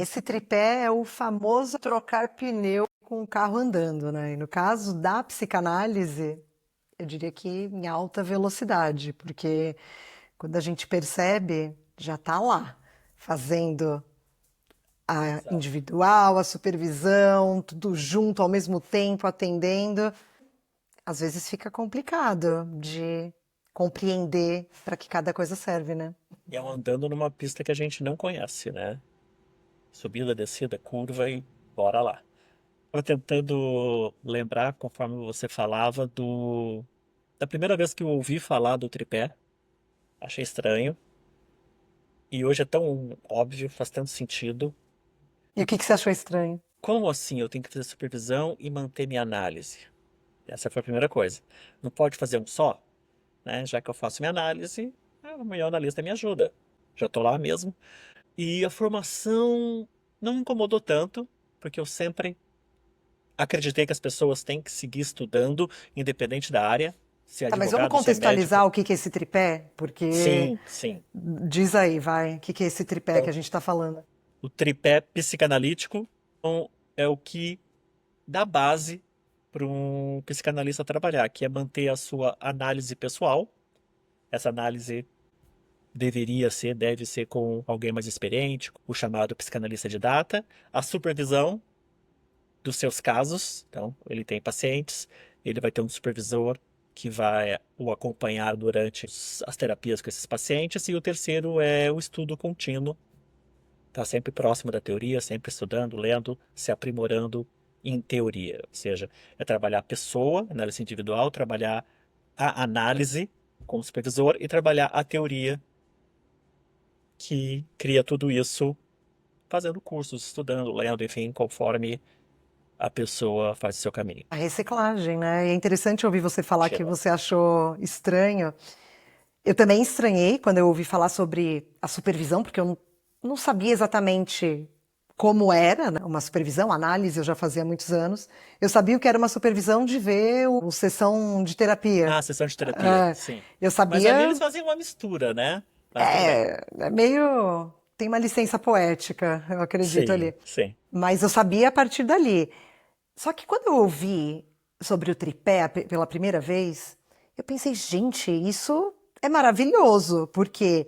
Esse tripé é o famoso trocar pneu com o carro andando, né? E no caso da psicanálise, eu diria que em alta velocidade, porque quando a gente percebe, já está lá, fazendo a Exato. individual, a supervisão, tudo junto ao mesmo tempo, atendendo. Às vezes fica complicado de compreender para que cada coisa serve, né? E é um andando numa pista que a gente não conhece, né? Subida, descida, curva e bora lá. Estava tentando lembrar, conforme você falava, da primeira vez que eu ouvi falar do tripé. Achei estranho. E hoje é tão óbvio, faz tanto sentido. E o que que você achou estranho? Como assim eu tenho que fazer supervisão e manter minha análise? Essa foi a primeira coisa. Não pode fazer um só, né? Já que eu faço minha análise, o meu analista me ajuda. Já estou lá mesmo. E a formação não me incomodou tanto, porque eu sempre acreditei que as pessoas têm que seguir estudando, independente da área, se é Tá, mas vamos advogado, se é contextualizar médico. o que que é esse tripé? Porque Sim, sim. diz aí, vai, o que que é esse tripé que Então, a gente está falando? o tripé psicanalítico então, é o que dá base para um psicanalista trabalhar, que é manter a sua análise pessoal. Essa análise deve ser com alguém mais experiente, o chamado psicanalista de data, a supervisão dos seus casos. Então, ele tem pacientes, ele vai ter um supervisor que vai o acompanhar durante as terapias com esses pacientes, e o terceiro é o estudo contínuo, tá sempre próximo da teoria, sempre estudando, lendo, se aprimorando em teoria. Ou seja, é trabalhar a pessoa, análise individual, trabalhar a análise com o supervisor e trabalhar a teoria que cria tudo isso fazendo cursos, estudando, lendo, enfim, conforme a pessoa faz o seu caminho. A reciclagem, né? E é interessante ouvir você falar que Tira. você achou estranho. Eu também estranhei quando eu ouvi falar sobre a supervisão, porque eu não sabia exatamente como era, né, uma supervisão, análise eu já fazia há muitos anos. Eu sabia o que era uma supervisão de ver o sessão de terapia. Ah, sessão de terapia, É, sim. eu Mas ali sabia, eles fazem uma mistura, né? Mas tudo bem. é meio. Tem uma licença poética, eu acredito Sim, ali. sim. Mas eu sabia a partir dali. Só que quando eu ouvi sobre o tripé pela primeira vez, eu pensei, gente, isso é maravilhoso, porque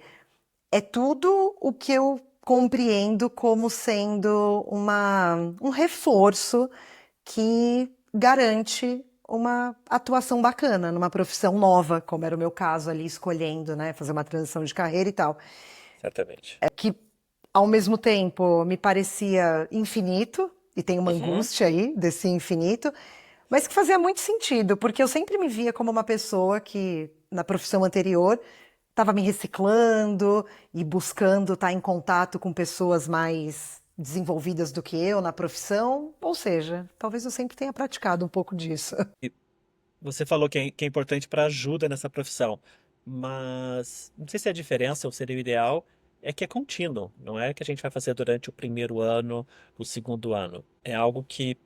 é tudo o que eu compreendo como sendo um reforço que garante uma atuação bacana numa profissão nova, como era o meu caso ali, escolhendo, né, fazer uma transição de carreira e tal. Certamente. Que ao mesmo tempo me parecia infinito, e tem uma Uhum. angústia aí desse infinito, mas que fazia muito sentido, porque eu sempre me via como uma pessoa que, na profissão anterior, estava me reciclando e buscando estar em contato com pessoas mais desenvolvidas do que eu na profissão, ou seja, talvez eu sempre tenha praticado um pouco disso. E você falou que é importante para ajuda nessa profissão, mas não sei se é a diferença ou seria o ideal, é que é contínuo, não é que a gente vai fazer durante o primeiro ano, o segundo ano. É algo que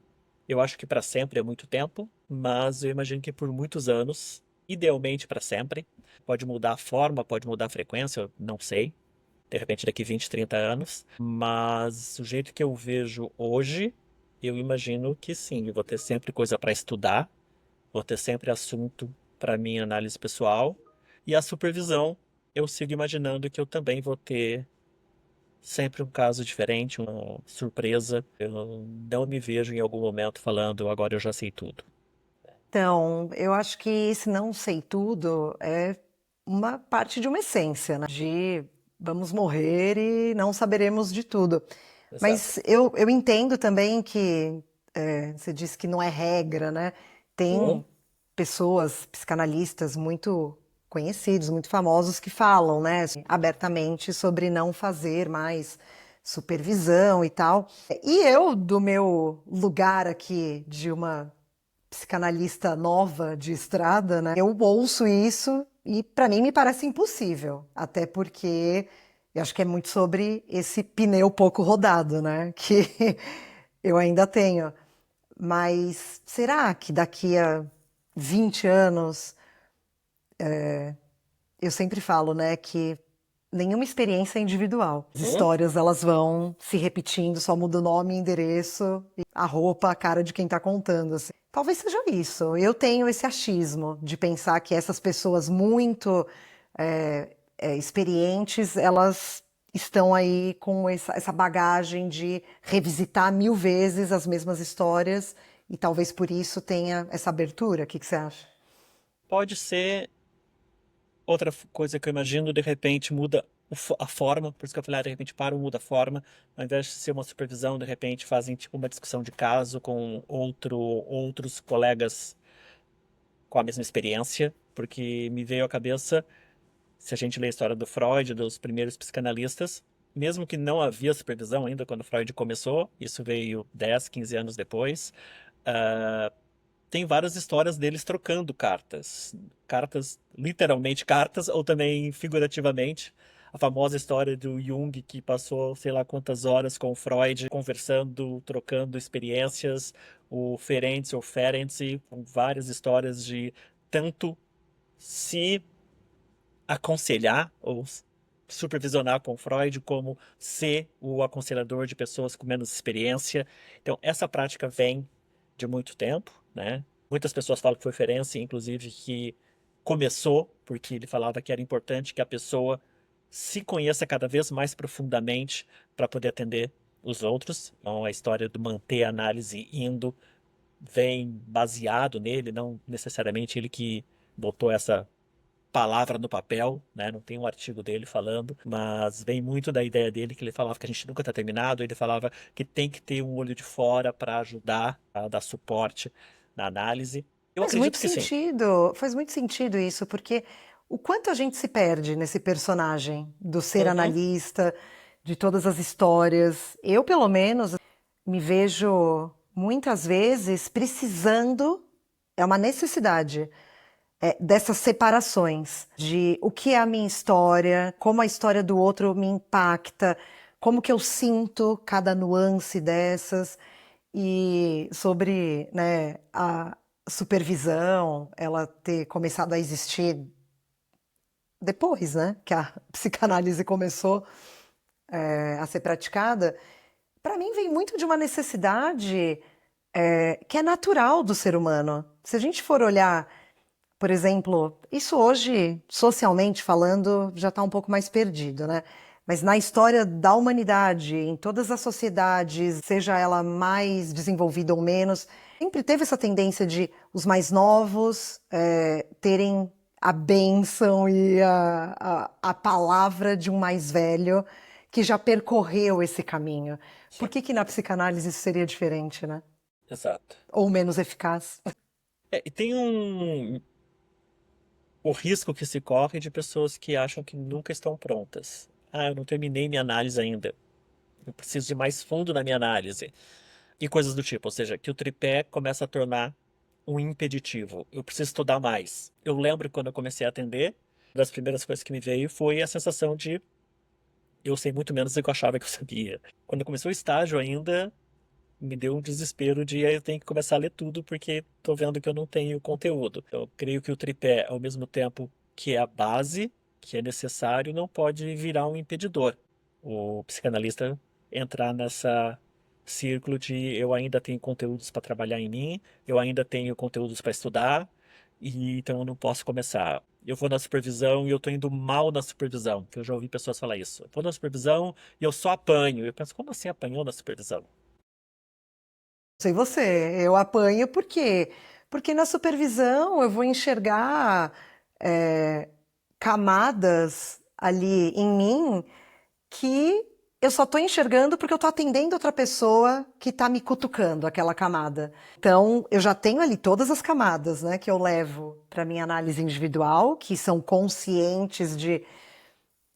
eu acho que para sempre é muito tempo, mas eu imagino que por muitos anos, idealmente para sempre, pode mudar a forma, pode mudar a frequência, eu não sei, de repente daqui 20, 30 anos, mas o jeito que eu vejo hoje, eu imagino que sim, eu vou ter sempre coisa para estudar, vou ter sempre assunto para minha análise pessoal, e a supervisão, eu sigo imaginando que eu também vou ter sempre um caso diferente, uma surpresa. Eu não me vejo em algum momento falando, agora eu já sei tudo. Então, eu acho que esse não sei tudo é uma parte de uma essência, né? De vamos morrer e não saberemos de tudo. Exato. Mas eu entendo também que você disse que não é regra, né? Uhum. Tem pessoas, psicanalistas muito conhecidos, muito famosos, que falam, né, assim, abertamente sobre não fazer mais supervisão e tal. E eu, do meu lugar aqui de uma psicanalista nova de estrada, né? Eu ouço isso e para mim me parece impossível, até porque eu acho que é muito sobre esse pneu pouco rodado, né? Que eu ainda tenho. Mas será que daqui a 20 anos, eu sempre falo, né, que nenhuma experiência é individual. As Uhum. histórias, elas vão se repetindo, só muda o nome, endereço, a roupa, a cara de quem tá contando, assim. Talvez seja isso. Eu tenho esse achismo de pensar que essas pessoas muito experientes, elas estão aí com essa bagagem de revisitar 1000 vezes as mesmas histórias e talvez por isso tenha essa abertura. O que que você acha? Pode ser outra coisa que eu imagino, de repente muda a forma, por isso que eu falei, de repente para, muda a forma, ao invés de ser uma supervisão, de repente fazem tipo uma discussão de caso com outros colegas com a mesma experiência, porque me veio à cabeça, se a gente lê a história do Freud, dos primeiros psicanalistas, mesmo que não havia supervisão ainda quando Freud começou, isso veio 10, 15 anos depois, ah, tem várias histórias deles trocando cartas. Cartas, literalmente cartas, ou também figurativamente. A famosa história do Jung, que passou sei lá quantas horas com o Freud, conversando, trocando experiências. O Ferenczi, com várias histórias de tanto se aconselhar ou supervisionar com Freud, como ser o aconselhador de pessoas com menos experiência. Então, essa prática vem de muito tempo, né? Muitas pessoas falam que foi Ferenczi, inclusive, que começou porque ele falava que era importante que a pessoa se conheça cada vez mais profundamente para poder atender os outros. Então, a história do manter a análise indo vem baseado nele, não necessariamente ele que botou essa palavra no papel, né? Não tem um artigo dele falando, mas vem muito da ideia dele que ele falava que a gente nunca está terminado. Ele falava que tem que ter um olho de fora para ajudar a dar suporte na análise. Eu acredito que sim. Faz muito sentido isso, porque o quanto a gente se perde nesse personagem do ser Uhum. analista, de todas as histórias. Eu, pelo menos, me vejo muitas vezes precisando, é uma necessidade, dessas separações, de o que é a minha história, como a história do outro me impacta, como que eu sinto cada nuance dessas. E sobre, né, a supervisão, ela ter começado a existir depois, né, que a psicanálise começou, a ser praticada, para mim vem muito de uma necessidade, que é natural do ser humano. Se a gente for olhar, por exemplo, isso hoje, socialmente falando, já está um pouco mais perdido, né? Mas na história da humanidade, em todas as sociedades, seja ela mais desenvolvida ou menos, sempre teve essa tendência de os mais novos terem a bênção e a palavra de um mais velho que já percorreu esse caminho. Por Sim, que que na psicanálise isso seria diferente, né? exato. Ou menos eficaz? E tem o risco que se corre de pessoas que acham que nunca estão prontas. Ah, eu não terminei minha análise ainda. Eu preciso de mais fundo na minha análise. E coisas do tipo, ou seja, que o tripé começa a tornar um impeditivo. Eu preciso estudar mais. Eu lembro quando eu comecei a atender, uma das primeiras coisas que me veio foi a sensação de eu sei muito menos do que eu achava que eu sabia. Quando começou o estágio ainda, me deu um desespero de eu tenho que começar a ler tudo porque estou vendo que eu não tenho conteúdo. Então, eu creio que o tripé, ao mesmo tempo que é a base, que é necessário, não pode virar um impedidor. O psicanalista entrar nessa círculo de eu ainda tenho conteúdos para trabalhar em mim, eu ainda tenho conteúdos para estudar, e então eu não posso começar. Eu vou na supervisão e eu tô indo mal na supervisão, que eu já ouvi pessoas falar isso. Eu vou na supervisão e eu só apanho. Eu penso, como assim apanhou na supervisão? Sei você, eu apanho por quê? Porque na supervisão eu vou enxergar é, camadas ali em mim que eu só estou enxergando porque eu estou atendendo outra pessoa que está me cutucando aquela camada. Então, eu já tenho ali todas as camadas, né, que eu levo para minha análise individual, que são conscientes de,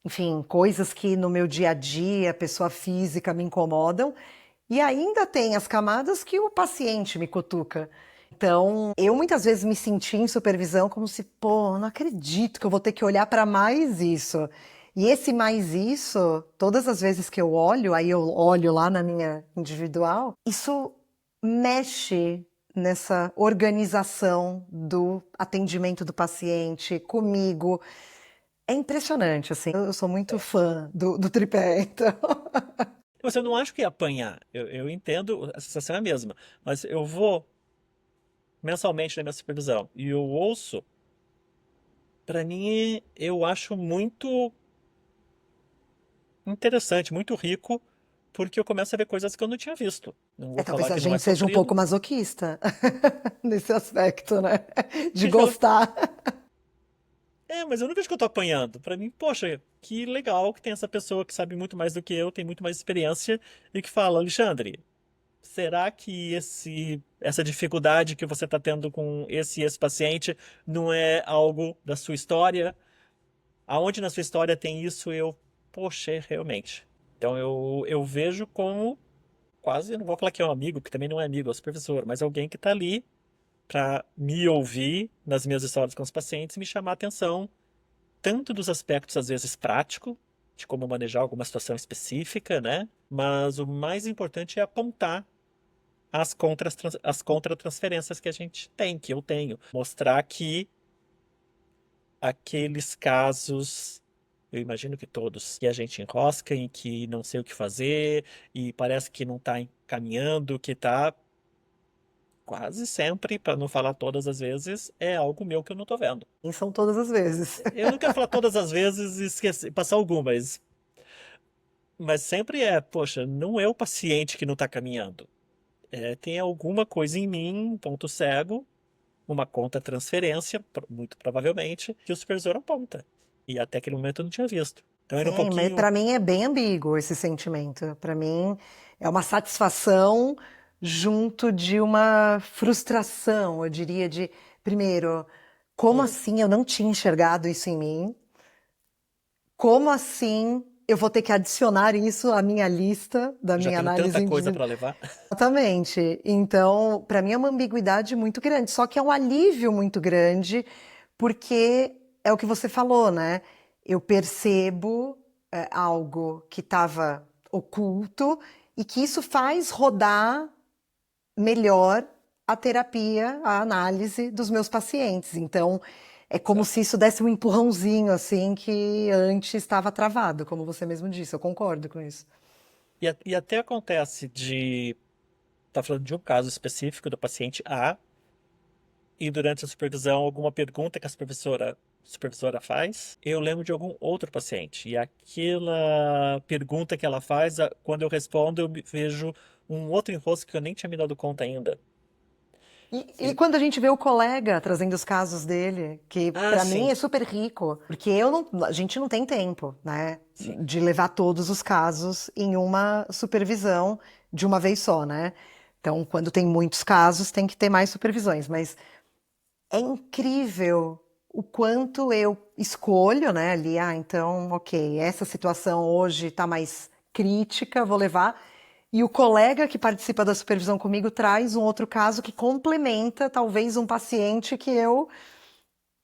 enfim, coisas que no meu dia a dia, pessoa física, me incomodam. E ainda tem as camadas que o paciente me cutuca. Então, eu muitas vezes me senti em supervisão como se, pô, não acredito que eu vou ter que olhar para mais isso. E esse mais isso, todas as vezes que eu olho, aí eu olho lá na minha individual, isso mexe nessa organização do atendimento do paciente comigo. É impressionante, assim. Eu sou muito fã do tripé, então. Mas eu não acho que é apanhar. Eu entendo, a sensação é a mesma. Mas eu vou mensalmente na minha supervisão e eu ouço, pra mim, eu acho muito interessante, muito rico, porque eu começo a ver coisas que eu não tinha visto. Não vou Talvez falar a que não é gente seja um pouco sofrido. masoquista nesse aspecto, né? De Porque eu, gostar. mas eu não vejo que eu tô apanhando. Pra mim, poxa, que legal que tem essa pessoa que sabe muito mais do que eu, tem muito mais experiência e que fala, Alexandre, será que essa dificuldade que você está tendo com esse paciente não é algo da sua história? Aonde na sua história tem isso, poxa, realmente. Então eu vejo como quase, eu não vou falar que é um amigo, porque também não é amigo, é o supervisor, mas alguém que está ali para me ouvir nas minhas histórias com os pacientes e me chamar a atenção, tanto dos aspectos, às vezes, prático, de como manejar alguma situação específica, né? Mas o mais importante é apontar as contratransferências que a gente tem, que eu tenho. Mostrar que aqueles casos, eu imagino que todos, que a gente enrosca em que não sei o que fazer e parece que não está encaminhando, que está quase sempre, para não falar todas as vezes, é algo meu que eu não estou vendo. E são todas as vezes. Eu não quero falar todas as vezes e esquecer, passar algumas, mas sempre poxa, não é o paciente que não está caminhando. Tem alguma coisa em mim, um ponto cego, uma conta transferência, muito provavelmente, que o supervisor aponta. E até aquele momento eu não tinha visto. Então era um Sim, mas pouquinho. para mim é bem ambíguo esse sentimento. Para mim é uma satisfação junto de uma frustração, eu diria, de, primeiro, como Hum, assim eu não tinha enxergado isso em mim? Como assim eu vou ter que adicionar isso à minha lista da eu já minha tenho tanta análise coisa individual? para levar. Exatamente. Então, para mim é uma ambiguidade muito grande, só que é um alívio muito grande, porque é o que você falou, né? Eu percebo algo que estava oculto e que isso faz rodar melhor a terapia, a análise dos meus pacientes. Então, é como se Exato. isso desse um empurrãozinho, assim, que antes estava travado, como você mesmo disse. Eu concordo com isso. E até acontece de. Tá falando de um caso específico do paciente A, e durante a supervisão, alguma pergunta que a supervisora faz, eu lembro de algum outro paciente. E aquela pergunta que ela faz, quando eu respondo, vejo um outro enrosco que eu nem tinha me dado conta ainda. E quando a gente vê o colega trazendo os casos dele, que Ah, para mim sim, é super rico, porque eu não, a gente não tem tempo, né, sim. de levar todos os casos em uma supervisão de uma vez só, né? Então, quando tem muitos casos, tem que ter mais supervisões, mas é incrível o quanto eu escolho, né, ali, então, ok, essa situação hoje está mais crítica, vou levar. E o colega que participa da supervisão comigo traz um outro caso que complementa, talvez, um paciente que eu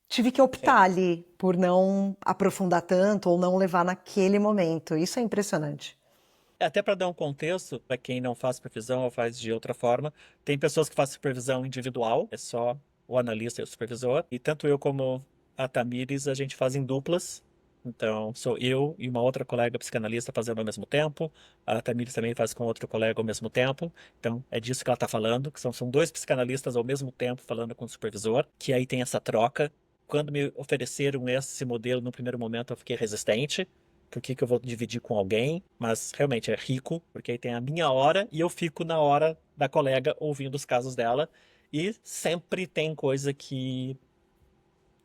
tive que É. optar ali por não aprofundar tanto ou não levar naquele momento. Isso é impressionante. Até para dar um contexto, para quem não faz supervisão ou faz de outra forma, tem pessoas que fazem supervisão individual, é só o analista e o supervisor, e tanto eu como a Tamires, a gente faz em duplas. Então, sou eu e uma outra colega psicanalista fazendo ao mesmo tempo. A Tamires também faz com outro colega ao mesmo tempo. Então, é disso que ela está falando, que são dois psicanalistas ao mesmo tempo falando com o supervisor, que aí tem essa troca. Quando me ofereceram esse modelo no primeiro momento, eu fiquei resistente. Por que que eu vou dividir com alguém? Mas realmente é rico, porque aí tem a minha hora e eu fico na hora da colega ouvindo os casos dela. E sempre tem coisa que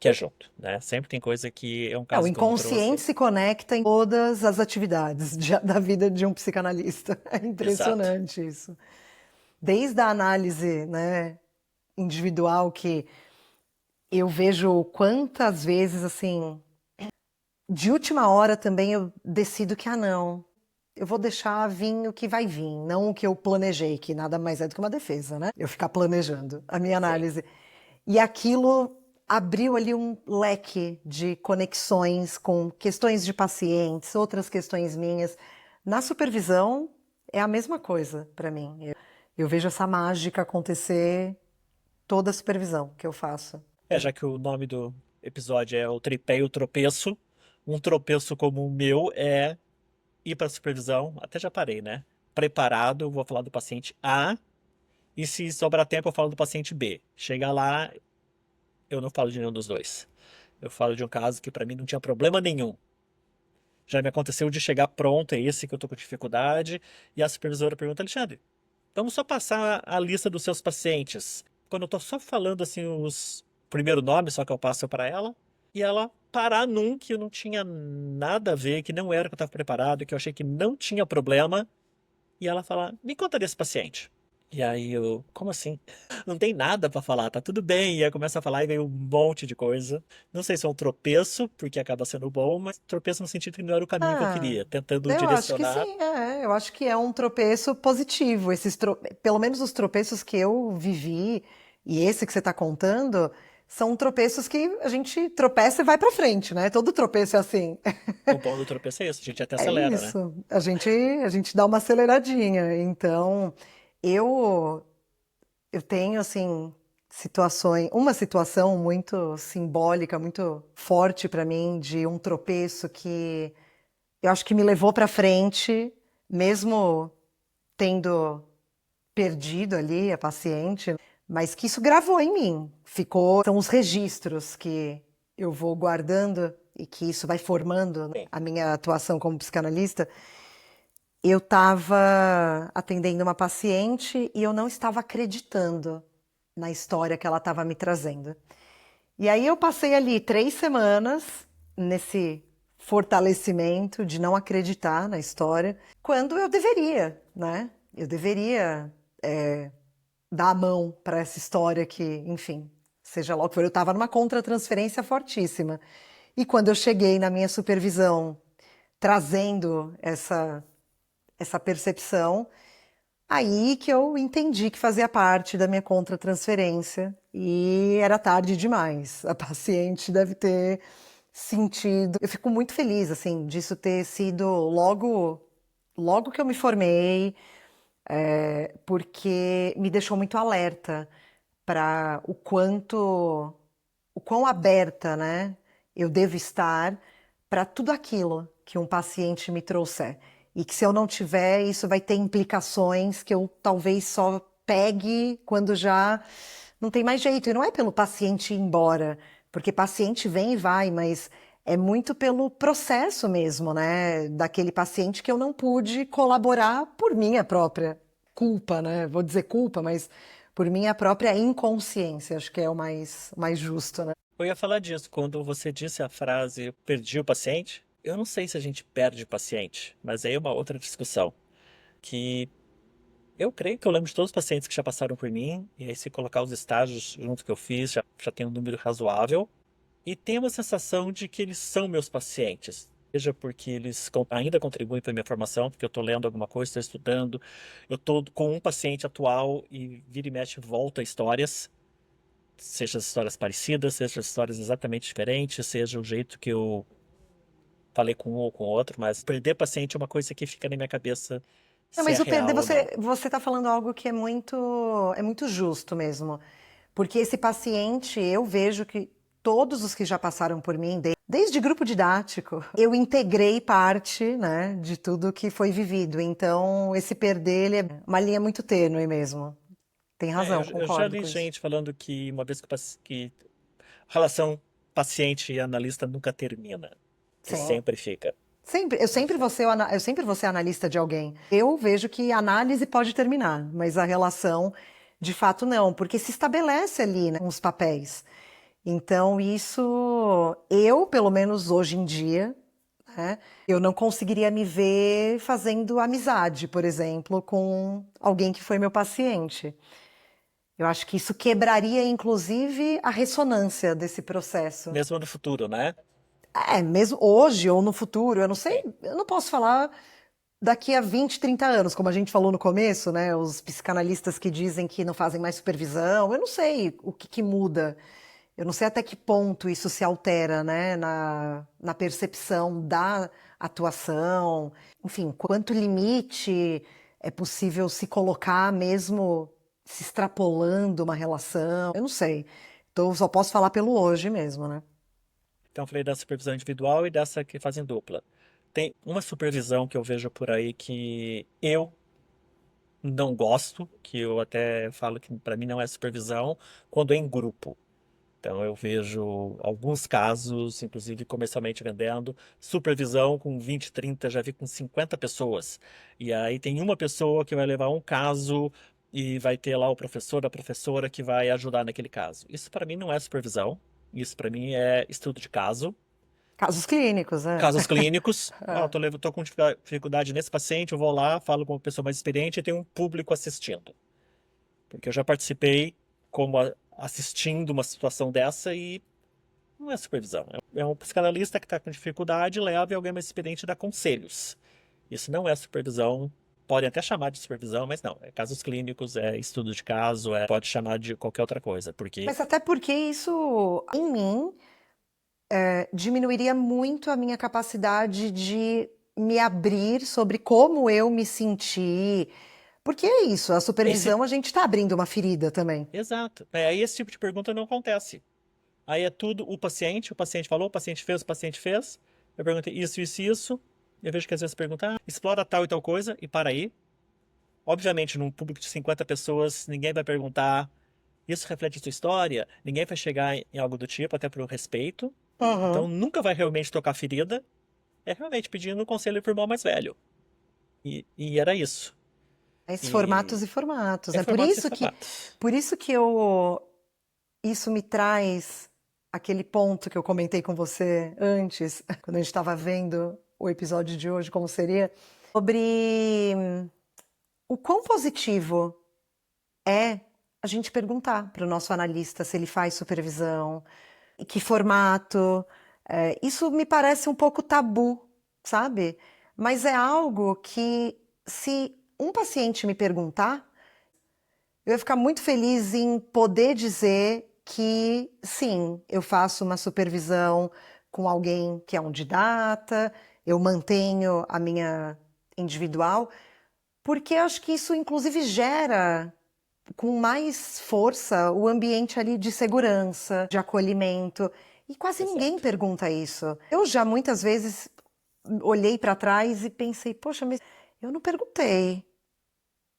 é junto, né? Sempre tem coisa que é um É, o caso que eu não inconsciente trouxe. se conecta em todas as atividades da vida de um psicanalista. É Exato. impressionante isso. Desde a análise, né, individual, que eu vejo quantas vezes, assim, de última hora também eu decido que, não, eu vou deixar vir o que vai vir, não o que eu planejei, que nada mais é do que uma defesa, né? Eu ficar planejando a minha Sim. análise. E aquilo abriu ali um leque de conexões com questões de pacientes, outras questões minhas. Na supervisão é a mesma coisa para mim. Eu vejo essa mágica acontecer toda a supervisão que eu faço. Já que o nome do episódio é o tripé e o tropeço, Um tropeço como o meu é ir para a supervisão, até já parei, né? Preparado, vou falar do paciente A, e se sobrar tempo, eu falo do paciente B. Chega lá, eu não falo de nenhum dos dois. Eu falo de um caso que para mim não tinha problema nenhum. Já me aconteceu de chegar pronto, é esse que eu tô com dificuldade, e a supervisora pergunta, Alexandre, vamos só passar a lista dos seus pacientes. Quando eu tô só falando assim os primeiro nome, só que eu passo para ela, e ela parar num que não tinha nada a ver, que não era o que eu estava preparado, que eu achei que não tinha problema, e ela fala, me conta desse paciente. E aí eu, como assim? Não tem nada pra falar, tá tudo bem. E aí começa a falar e vem um monte de coisa. Não sei se é um tropeço, porque acaba sendo bom, mas tropeço no sentido que não era o caminho que eu Ah, queria, tentando eu acho que direcionar. sim, eu acho que é um tropeço positivo. Pelo menos os tropeços que eu vivi, e esse que você está contando, são tropeços que a gente tropeça e vai para frente, né? Todo tropeço é assim. O bom do tropeço é isso, a gente até É acelera, né? isso. A gente dá uma aceleradinha. Então, eu eu tenho assim uma situação muito simbólica, muito forte para mim de um tropeço que eu acho que me levou para frente, mesmo tendo perdido ali a paciente, mas que isso gravou em mim. São os registros que eu vou guardando e que isso vai formando Sim. a minha atuação como psicanalista. Eu estava atendendo uma paciente e eu não estava acreditando na história que ela estava me trazendo. E aí eu passei ali 3 semanas nesse fortalecimento de não acreditar na história, quando eu deveria, né? Eu deveria dar a mão para essa história que, enfim, seja lá o que for, eu estava numa contratransferência fortíssima. E quando eu cheguei na minha supervisão, trazendo essa percepção, aí que eu entendi que fazia parte da minha contratransferência e era tarde demais. A paciente deve ter sentido. Eu fico muito feliz assim disso ter sido logo que eu me formei, porque me deixou muito alerta para o quão aberta, né, eu devo estar para tudo aquilo que um paciente me trouxer. E que se eu não tiver, isso vai ter implicações que eu talvez só pegue quando já não tem mais jeito. E não é pelo paciente ir embora, porque paciente vem e vai, mas é muito pelo processo mesmo, né, daquele paciente que eu não pude colaborar por minha própria culpa, né? Vou dizer culpa, mas por minha própria inconsciência, acho que é o mais justo, né? Eu ia falar disso, quando você disse a frase perdi o paciente, eu não sei se a gente perde o paciente, mas aí é uma outra discussão. Que eu creio que eu lembro de todos os pacientes que já passaram por mim, e aí se colocar os estágios junto que eu fiz, já tem um número razoável. E tenho uma sensação de que eles são meus pacientes. Seja porque eles ainda contribuem para a minha formação, porque eu estou lendo alguma coisa, estou estudando, eu estou com um paciente atual e vira e mexe volta a histórias, seja as histórias parecidas, seja as histórias exatamente diferentes, seja o jeito que eu falei com um ou com o outro, mas perder paciente é uma coisa que fica na minha cabeça Não, se é mas o perder, real ou não. você está falando algo que é muito justo mesmo. Porque esse paciente, eu vejo que todos os que já passaram por mim, desde grupo didático, eu integrei parte, né, de tudo que foi vivido. Então, esse perder, ele é uma linha muito tênue mesmo. Tem É, razão, eu já concordo li com isso. gente falando que uma vez que a relação paciente e analista nunca termina, que Sim. sempre fica. Sempre, eu sempre vou ser analista de alguém. Eu vejo que a análise pode terminar, mas a relação, de fato, não, porque se estabelece ali, né, uns papéis. Então, isso, eu, pelo menos hoje em dia, né, eu não conseguiria me ver fazendo amizade, por exemplo, com alguém que foi meu paciente. Eu acho que isso quebraria, inclusive, a ressonância desse processo. Mesmo no futuro, né? Mesmo hoje ou no futuro, eu não sei, Sim. eu não posso falar daqui a 20, 30 anos, como a gente falou no começo, né? Os psicanalistas que dizem que não fazem mais supervisão, eu não sei o que que muda. Eu não sei até que ponto isso se altera, né, na percepção da atuação. Enfim, quanto limite é possível se colocar mesmo se extrapolando uma relação. Eu não sei. Então, só posso falar pelo hoje mesmo, né? Então, eu falei da supervisão individual e dessa que fazem dupla. Tem uma supervisão que eu vejo por aí que eu não gosto, que eu até falo que para mim não é supervisão, quando é em grupo. Então, eu vejo alguns casos, inclusive comercialmente vendendo, supervisão com 20, 30, já vi com 50 pessoas. E aí tem uma pessoa que vai levar um caso e vai ter lá o professor, a professora que vai ajudar naquele caso. Isso para mim não é supervisão, isso para mim é estudo de caso. Casos clínicos, né? Casos clínicos, É. tô com dificuldade nesse paciente, eu vou lá, falo com uma pessoa mais experiente e tem um público assistindo. Porque eu já participei como assistindo uma situação dessa e não é supervisão. É um psicanalista que está com dificuldade, leva e alguém mais experiente dá conselhos. Isso não é supervisão. Podem até chamar de supervisão, mas não. É casos clínicos, é estudo de caso, pode chamar de qualquer outra coisa. Porque, Mas até porque isso, em mim, diminuiria muito a minha capacidade de me abrir sobre como eu me senti. Porque é isso, a esse, supervisão a gente está abrindo uma ferida também. exato. Aí esse tipo de pergunta não acontece. Aí é tudo o paciente falou, o paciente fez, o paciente fez. Eu perguntei isso, isso, isso. Eu vejo que às vezes pergunta, explora tal e tal coisa, e para aí. Obviamente, num público de 50 pessoas, ninguém vai perguntar, isso reflete sua história? Ninguém vai chegar em algo do tipo, até por respeito. Então, Uhum. nunca vai realmente tocar ferida. É realmente pedindo um conselho pro irmão mais velho. E era isso. Mas E formatos e formatos, é né? formatos e formatos. Por isso que isso me traz aquele ponto que eu comentei com você antes, quando a gente estava vendo o episódio de hoje, como seria, sobre o quão positivo é a gente perguntar para o nosso analista se ele faz supervisão, em que formato. Isso me parece um pouco tabu, sabe? Mas é algo que, se um paciente me perguntar, eu ia ficar muito feliz em poder dizer que sim, eu faço uma supervisão com alguém que é um didata, eu mantenho a minha individual, porque eu acho que isso inclusive gera com mais força o ambiente ali de segurança, de acolhimento. E quase ninguém Exato. pergunta isso. Eu já muitas vezes olhei para trás e pensei, poxa, mas eu não perguntei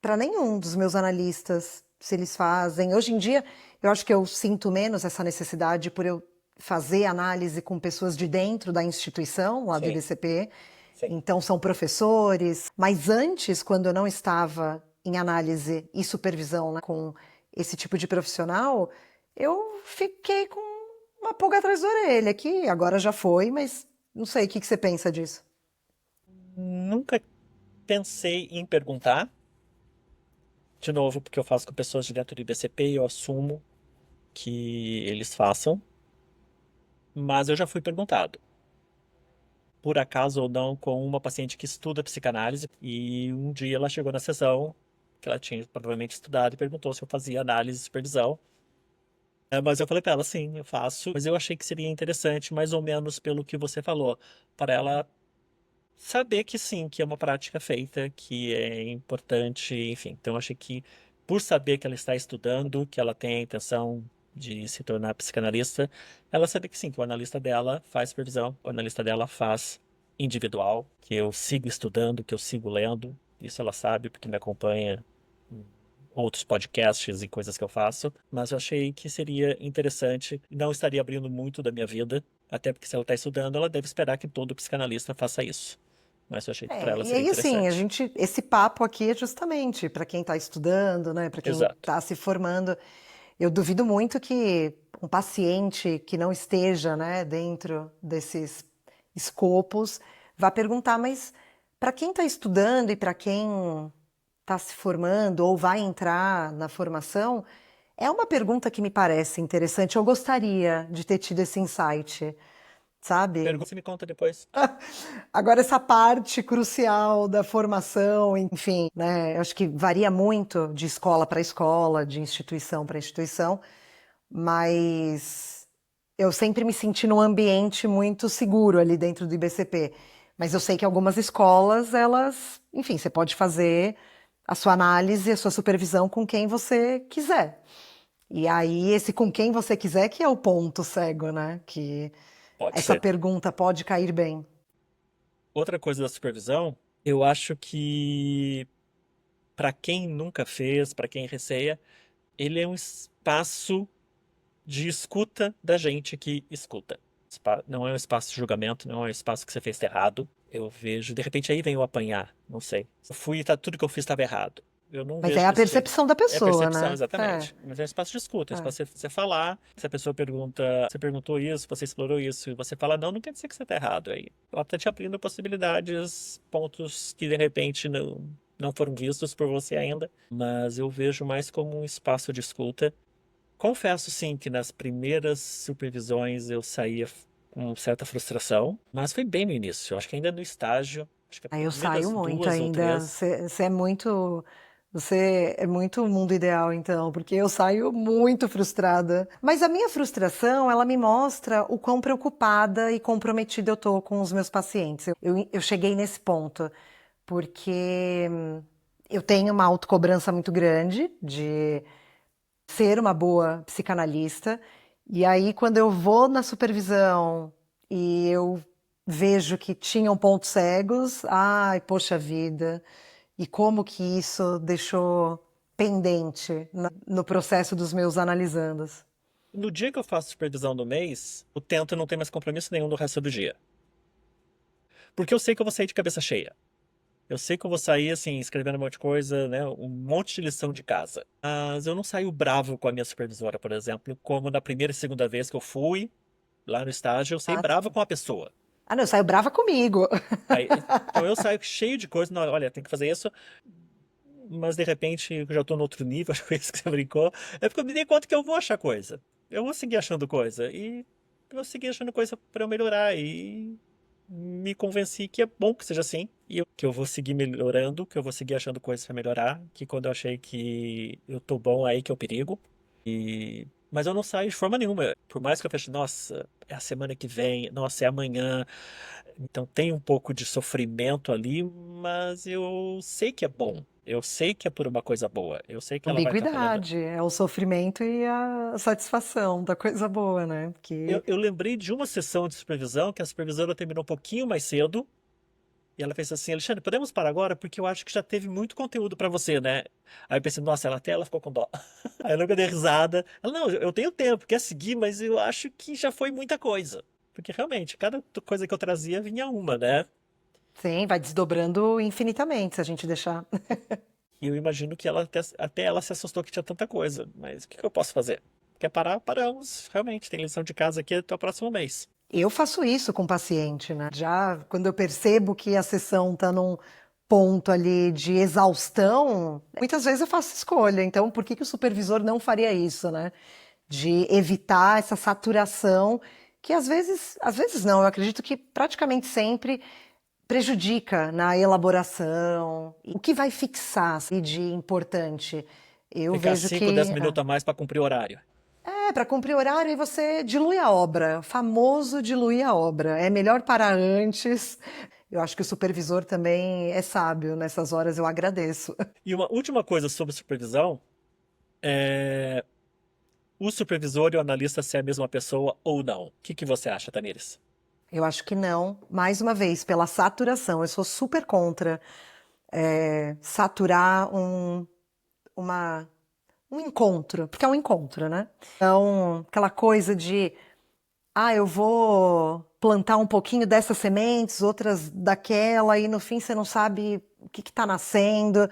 para nenhum dos meus analistas se eles fazem. Hoje em dia, eu acho que eu sinto menos essa necessidade por eu fazer análise com pessoas de dentro da instituição, lá do Sim, IBCP. sim. Então, são professores. Mas antes, quando eu não estava em análise e supervisão, né, com esse tipo de profissional, eu fiquei com uma pulga atrás da orelha, que agora já foi, mas não sei, o que que você pensa disso? Nunca pensei em perguntar, de novo, porque eu faço com pessoas de dentro do IBCP e eu assumo que eles façam, mas eu já fui perguntado. Por acaso ou não, com uma paciente que estuda psicanálise, e um dia ela chegou na sessão, que ela tinha provavelmente estudado, e perguntou se eu fazia análise e supervisão. Mas eu falei para ela, sim, eu faço, mas eu achei que seria interessante, mais ou menos pelo que você falou, para ela saber que sim, que é uma prática feita, que é importante, enfim. Então, eu achei que, por saber que ela está estudando, que ela tem a intenção de se tornar psicanalista, ela saber que sim, que o analista dela faz supervisão, o analista dela faz individual, que eu sigo estudando, que eu sigo lendo. Isso ela sabe, porque me acompanha em outros podcasts e coisas que eu faço. Mas eu achei que seria interessante, não estaria abrindo muito da minha vida, até porque se ela está estudando, ela deve esperar que todo psicanalista faça isso. Mas eu achei que para ela E seria aí, assim, interessante. esse papo aqui é justamente para quem está estudando, né, para quem Exato. está se formando. Eu duvido muito que um paciente que não esteja, né, dentro desses escopos vá perguntar, mas para quem está estudando e para quem está se formando ou vai entrar na formação, é uma pergunta que me parece interessante. Eu gostaria de ter tido esse insight, sabe? Pergunta e me conta depois. Agora, essa parte crucial da formação, enfim, né? Eu acho que varia muito de escola para escola, de instituição para instituição, mas eu sempre me senti num ambiente muito seguro ali dentro do IBCP. Mas eu sei que algumas escolas, elas, enfim, você pode fazer a sua análise, a sua supervisão com quem você quiser. E aí, esse com quem você quiser que é o ponto cego, né? Que Pode essa ser. pergunta pode cair bem. Outra coisa da supervisão, eu acho que para quem nunca fez, para quem receia, ele é um espaço de escuta da gente que escuta. Não é um espaço de julgamento, não é um espaço que você fez errado. Eu vejo, de repente aí vem o apanhar, não sei. Eu fui, tá, tudo que eu fiz estava errado. Eu não Mas é vejo a desse jeito. percepção da É a pessoa, percepção, né? exatamente. Mas é um espaço de escuta, é um É. espaço de você falar. Se a pessoa pergunta, você perguntou isso, você explorou isso, e você fala, não, não quer dizer que você está errado. Aí ela está te abrindo possibilidades, pontos que de repente não foram vistos por você ainda. Mas eu vejo mais como um espaço de escuta. Confesso sim que nas primeiras supervisões eu saía com certa frustração, mas foi bem no início. Eu acho que ainda no estágio, acho que as Aí eu saio primeiras muito duas ou ainda. três. Você é muito o mundo ideal, então, porque eu saio muito frustrada. Mas a minha frustração, ela me mostra o quão preocupada e comprometida eu tô com os meus pacientes. Eu cheguei nesse ponto, porque eu tenho uma autocobrança muito grande de ser uma boa psicanalista. E aí, quando eu vou na supervisão e eu vejo que tinham pontos cegos, ai, poxa vida, e como que isso deixou pendente no processo dos meus analisandos. No dia que eu faço supervisão do mês, eu tento não ter mais compromisso nenhum do resto do dia. Porque eu sei que eu vou sair de cabeça cheia. Eu sei que eu vou sair, assim, escrevendo um monte de coisa, né? Um monte de lição de casa. Mas eu não saio bravo com a minha supervisora, por exemplo, como na primeira e segunda vez que eu fui lá no estágio, eu saí Ah, bravo com a pessoa. ah, não, eu saio brava comigo. Então eu saio cheio de coisa, não, olha, tem que fazer isso, mas de repente eu já tô no outro nível, acho que foi isso que você brincou. É porque eu me dei conta que eu vou achar coisa. Eu vou seguir achando coisa. E eu vou seguir achando coisa pra eu melhorar. E me convenci que é bom que seja assim. Que eu vou seguir melhorando, que eu vou seguir achando coisas pra melhorar. Que quando eu achei que eu tô bom, aí que é o perigo. Mas eu não saio de forma nenhuma. Por mais que eu feche, nossa, é a semana que vem, nossa, é amanhã. Então tem um pouco de sofrimento ali, mas eu sei que é bom. Eu sei que é por uma coisa boa. Eu sei que ela vai estar falando. Ambiguidade, é o sofrimento e a satisfação da coisa boa, né? Eu lembrei de uma sessão de supervisão que a supervisora terminou um pouquinho mais cedo. E ela fez assim, Alexandre, podemos parar agora? Porque eu acho que já teve muito conteúdo pra você, né? Aí eu pensei, nossa, ela ficou com dó. Aí eu nunca dei risada. Ela, não, eu tenho tempo, quer seguir, mas eu acho que já foi muita coisa. Porque realmente, cada coisa que eu trazia vinha uma, né? Sim, vai desdobrando infinitamente se a gente deixar. E eu imagino que ela até ela se assustou que tinha tanta coisa. Mas o que que eu posso fazer? Quer parar? Paramos. Realmente, tem lição de casa aqui até o próximo mês. Eu faço isso com o paciente, né? Já quando eu percebo que a sessão está num ponto ali de exaustão, muitas vezes eu faço escolha. Então, por que que o supervisor não faria isso, né? De evitar essa saturação que às vezes não, eu acredito que praticamente sempre prejudica na elaboração. O que vai fixar assim, de importante? Eu Ficar vejo 5, 10 que minutos a mais para cumprir o horário. para cumprir horário, aí você dilui a obra, famoso diluir a obra. É melhor parar antes. Eu acho que o supervisor também é sábio nessas horas, eu agradeço. E uma última coisa sobre supervisão é o supervisor e o analista ser a mesma pessoa ou não. O que que você acha, Tamires? Eu acho que não. Mais uma vez, pela saturação, eu sou super contra saturar uma, um encontro, porque é um encontro, né? Então, aquela coisa de eu vou plantar um pouquinho dessas sementes, outras daquela, e no fim você não sabe o que está nascendo.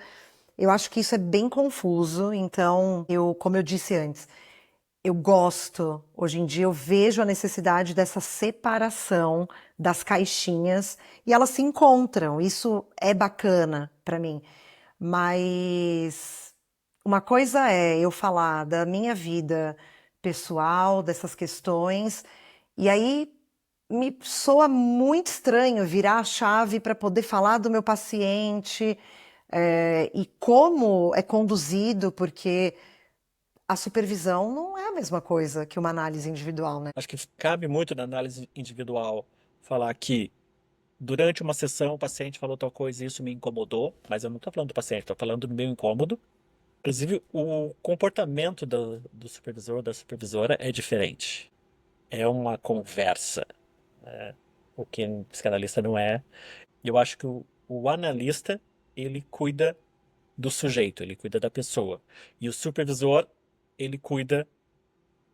Eu acho que isso é bem confuso, então como eu disse antes, eu gosto, hoje em dia eu vejo a necessidade dessa separação das caixinhas e elas se encontram. Isso é bacana para mim. Mas uma coisa é eu falar da minha vida pessoal, dessas questões, e aí me soa muito estranho virar a chave para poder falar do meu paciente, e como é conduzido, porque a supervisão não é a mesma coisa que uma análise individual, né? Acho que cabe muito na análise individual falar que durante uma sessão o paciente falou tal coisa e isso me incomodou, mas eu não estou falando do paciente, estou falando do meu incômodo. Inclusive, o comportamento do supervisor ou da supervisora é diferente. É uma conversa. o que um psicanalista não é. E eu acho que o analista, ele cuida do sujeito, ele cuida da pessoa. E o supervisor, ele cuida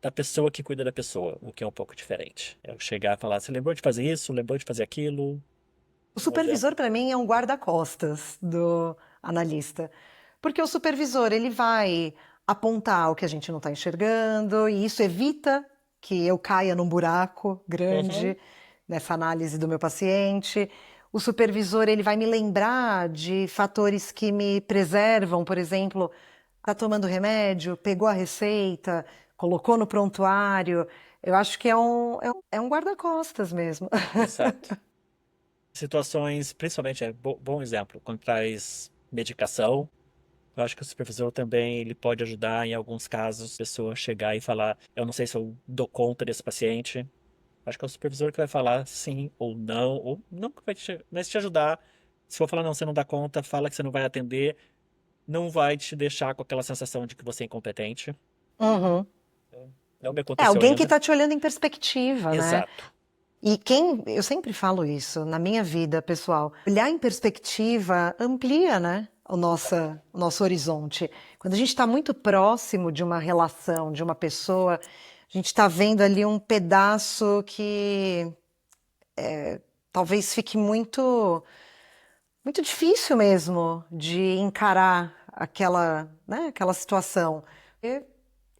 da pessoa que cuida da pessoa, o que é um pouco diferente. É eu chegar e falar, você lembrou de fazer isso? Lembrou de fazer aquilo? O Um exemplo. supervisor, para mim, é um guarda-costas do analista. Porque o supervisor, ele vai apontar o que a gente não está enxergando, e isso evita que eu caia num buraco grande Uhum. nessa análise do meu paciente. O supervisor, ele vai me lembrar de fatores que me preservam, por exemplo, está tomando remédio, pegou a receita, colocou no prontuário. Eu acho que é um guarda-costas mesmo. Exato. Situações, principalmente, bom exemplo, quando traz medicação, eu acho que o supervisor também ele pode ajudar em alguns casos, a pessoa chegar e falar, eu não sei se eu dou conta desse paciente. Acho que é o supervisor que vai falar sim ou não que vai mas te ajudar. Se for falar não, você não dá conta, fala que você não vai atender, não vai te deixar com aquela sensação de que você é incompetente. Uhum. Não me É aconteceu alguém que ainda. está te olhando em perspectiva, né? Exato. E eu sempre falo isso na minha vida pessoal, olhar em perspectiva amplia, né, o nosso horizonte. Quando a gente está muito próximo de uma relação, de uma pessoa, a gente está vendo ali um pedaço que talvez fique muito difícil mesmo de encarar aquela, né, aquela situação.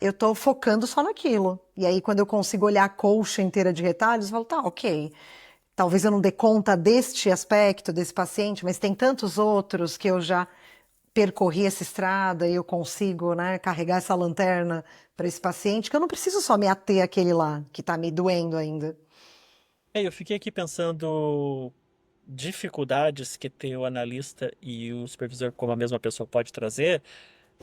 Eu estou focando só naquilo. E aí, quando eu consigo olhar a colcha inteira de retalhos, eu falo, tá, ok. Talvez eu não dê conta deste aspecto desse paciente, mas tem tantos outros que eu já percorri essa estrada e eu consigo, né, carregar essa lanterna para esse paciente, que eu não preciso só me ater àquele lá que está me doendo ainda. Eu fiquei aqui pensando dificuldades que tem o analista e o supervisor como a mesma pessoa pode trazer.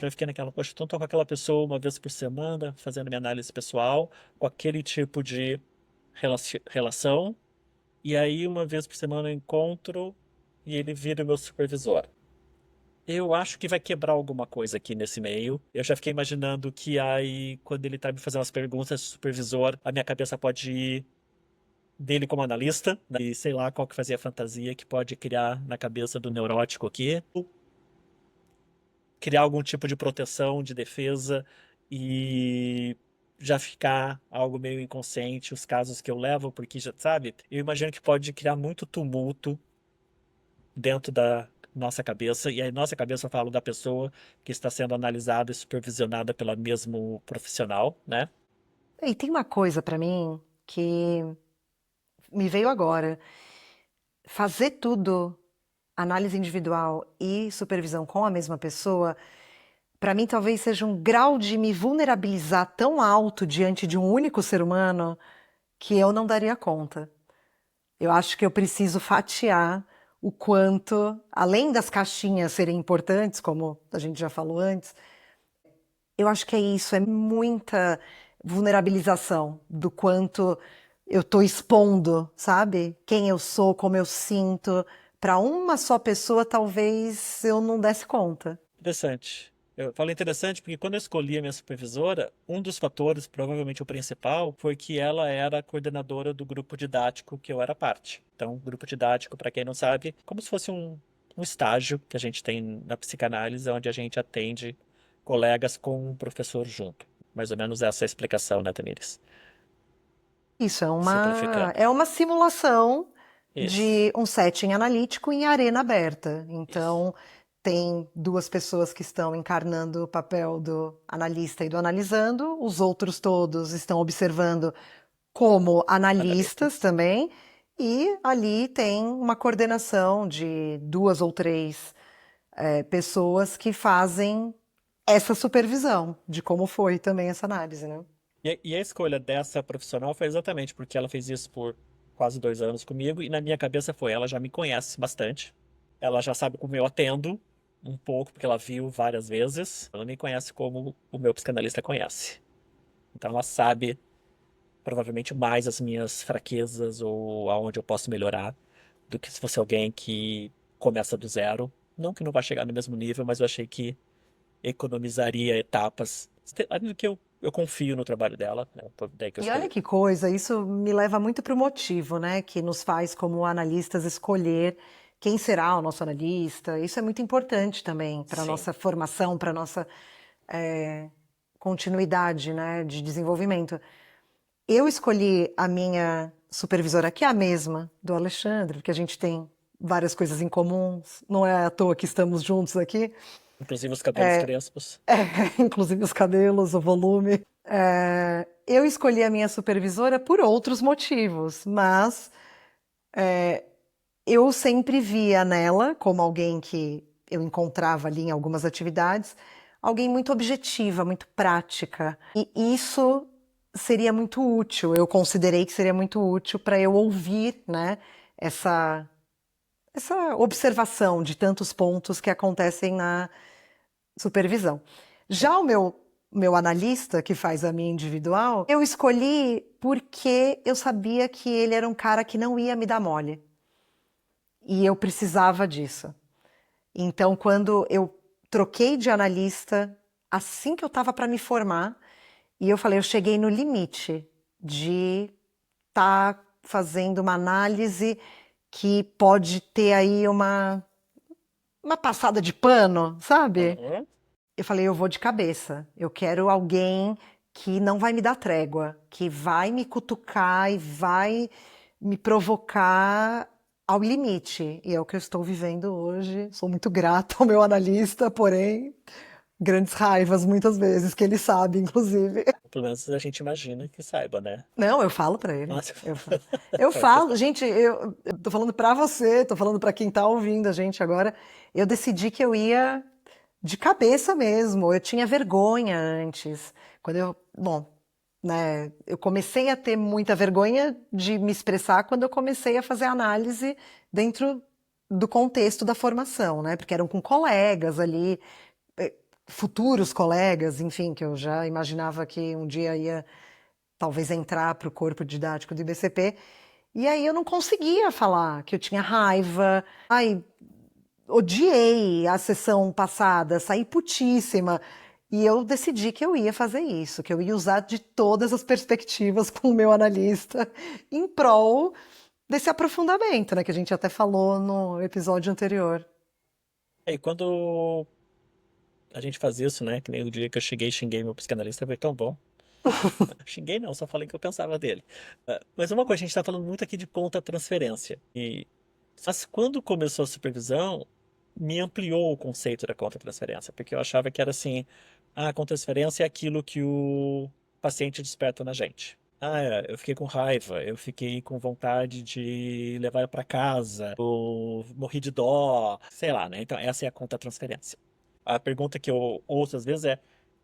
Eu fiquei naquela, poxa, então tô com aquela pessoa uma vez por semana, fazendo minha análise pessoal, com aquele tipo de relação, e aí uma vez por semana eu encontro e ele vira o meu supervisor. Eu acho que vai quebrar alguma coisa aqui nesse meio. Eu já fiquei imaginando que aí, quando ele tá me fazendo as perguntas, supervisor, a minha cabeça pode ir dele como analista, né? E sei lá qual que fazia a fantasia que pode criar na cabeça do neurótico aqui. Criar algum tipo de proteção, de defesa e já ficar algo meio inconsciente, os casos que eu levo, porque já sabe, eu imagino que pode criar muito tumulto dentro da nossa cabeça, e aí nossa cabeça eu falo da pessoa que está sendo analisada e supervisionada pelo mesmo profissional, né? E tem uma coisa para mim que me veio agora. Fazer tudo, análise individual e supervisão com a mesma pessoa, para mim talvez seja um grau de me vulnerabilizar tão alto diante de um único ser humano que eu não daria conta. Eu acho que eu preciso fatiar o quanto, além das caixinhas serem importantes, como a gente já falou antes, eu acho que é isso, é muita vulnerabilização do quanto eu estou expondo, sabe? Quem eu sou, como eu sinto. Para uma só pessoa, talvez eu não desse conta. Interessante. Eu falo interessante porque quando eu escolhi a minha supervisora, um dos fatores, provavelmente o principal, foi que ela era a coordenadora do grupo didático que eu era parte. Então, grupo didático, para quem não sabe, como se fosse um estágio que a gente tem na psicanálise, onde a gente atende colegas com um professor junto. Mais ou menos essa é a explicação, né, Tamires? Isso Simplificando. é uma simulação Isso, de um setting analítico em arena aberta. isso. Então, tem duas pessoas que estão encarnando o papel do analista e do analisando, os outros todos estão observando como analistas Analistas. também, e ali tem uma coordenação de duas ou três pessoas que fazem essa supervisão de como foi também essa análise, né? E a escolha dessa profissional foi exatamente porque ela fez isso por quase 2 anos comigo, e na minha cabeça foi, ela já me conhece bastante, ela já sabe como eu atendo um pouco, porque ela viu várias vezes, ela me conhece como o meu psicanalista conhece. Então ela sabe provavelmente mais as minhas fraquezas ou aonde eu posso melhorar do que se fosse alguém que começa do zero. Não que não vai chegar no mesmo nível, mas eu achei que economizaria etapas. Além do que eu eu confio no trabalho dela, né? Daí que eu E olha escolhi. que coisa, isso me leva muito para o motivo, né, que nos faz, como analistas, escolher quem será o nosso analista. Isso é muito importante também para a Sim. nossa formação, para a nossa continuidade, né, de desenvolvimento. Eu escolhi a minha supervisora, que é a mesma do Alexandre, porque a gente tem várias coisas em comuns, não é à toa que estamos juntos aqui, Inclusive os cabelos crespos. inclusive os cabelos, o volume. Eu escolhi a minha supervisora por outros motivos, mas eu sempre via nela, como alguém que eu encontrava ali em algumas atividades, alguém muito objetiva, muito prática. E isso seria muito útil, eu considerei que seria muito útil para eu ouvir, né, essa, essa observação de tantos pontos que acontecem na supervisão. Já o meu analista, que faz a minha individual, eu escolhi porque eu sabia que ele era um cara que não ia me dar mole. E eu precisava disso. Então, quando eu troquei de analista, assim que eu estava para me formar, e eu falei, eu cheguei no limite de estar fazendo uma análise que pode ter aí uma passada de pano, sabe? Uhum. Eu falei, eu vou de cabeça. Eu quero alguém que não vai me dar trégua, que vai me cutucar e vai me provocar ao limite. E é o que eu estou vivendo hoje. Sou muito grata ao meu analista, porém, grandes raivas muitas vezes, que ele sabe, inclusive. Pelo menos a gente imagina que saiba, né? Não, eu falo para ele. Nossa, Eu faz falo, questão. gente, eu tô falando para você, tô falando para quem tá ouvindo a gente agora. Eu decidi que eu ia de cabeça mesmo. Eu tinha vergonha antes. Bom, né, eu comecei a ter muita vergonha de me expressar quando eu comecei a fazer análise dentro do contexto da formação, né? Porque eram com colegas ali, eh, futuros colegas, enfim, que eu já imaginava que um dia ia talvez entrar para o corpo didático do IBCP. E aí eu não conseguia falar que eu tinha raiva. Ai, odiei a sessão passada, saí putíssima. E eu decidi que eu ia fazer isso, que eu ia usar de todas as perspectivas com o meu analista em prol desse aprofundamento, né, que a gente até falou no episódio anterior. E quando a gente faz isso, né? Que nem o dia que eu cheguei e xinguei meu psicanalista, foi tão bom. Xinguei não, só falei o que eu pensava dele. Mas uma coisa, a gente tá falando muito aqui de contra-transferência. Mas quando começou a supervisão, me ampliou o conceito da contra-transferência, porque eu achava que era assim, a contra-transferência é aquilo que o paciente desperta na gente. Eu fiquei com raiva, eu fiquei com vontade de levar para casa, ou morri de dó, sei lá, né? Então essa é a contra-transferência. A pergunta que eu ouço às vezes é: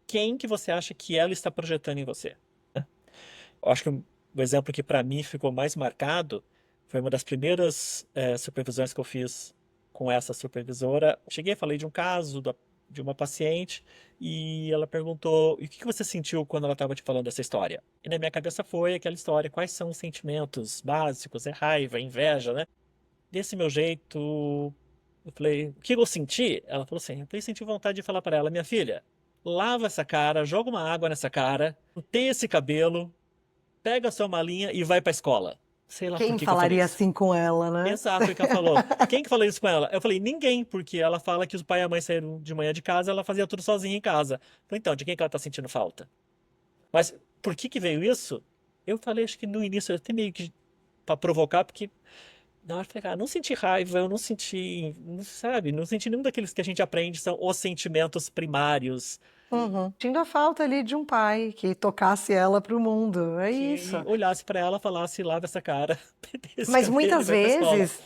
quem que você acha que ela está projetando em você? Eu acho que o exemplo que para mim ficou mais marcado foi uma das primeiras supervisões que eu fiz com essa supervisora. Cheguei, falei de um caso de uma paciente e ela perguntou: e o que que você sentiu quando ela estava te falando essa história? E na minha cabeça foi aquela história: quais são os sentimentos básicos? É raiva, é inveja, né? Desse meu jeito, eu falei: o que eu senti? Ela falou assim: eu senti vontade de falar para ela: minha filha, lava essa cara, joga uma água nessa cara, penteia esse cabelo, pega a sua malinha e vai pra escola. Sei lá por Quem que que eu falei falaria isso. assim com ela, né? Exato, o que ela falou. Quem que falou isso com ela? Eu falei, ninguém, porque ela fala que os pai e a mãe saíram de manhã de casa, ela fazia tudo sozinha em casa. Eu falei, então, de quem que ela tá sentindo falta? Mas por que que veio isso? Eu falei, acho que no início, eu até meio que pra provocar, porque na hora eu falei, não senti raiva, eu não senti, não, sabe, não senti nenhum daqueles que a gente aprende, são os sentimentos primários, Uhum. Sentindo a falta ali de um pai que tocasse ela para o mundo. É isso. que olhasse pra ela, falasse, lava essa cara, penteia esse Mas cabelo e muitas vai pra escola. vezes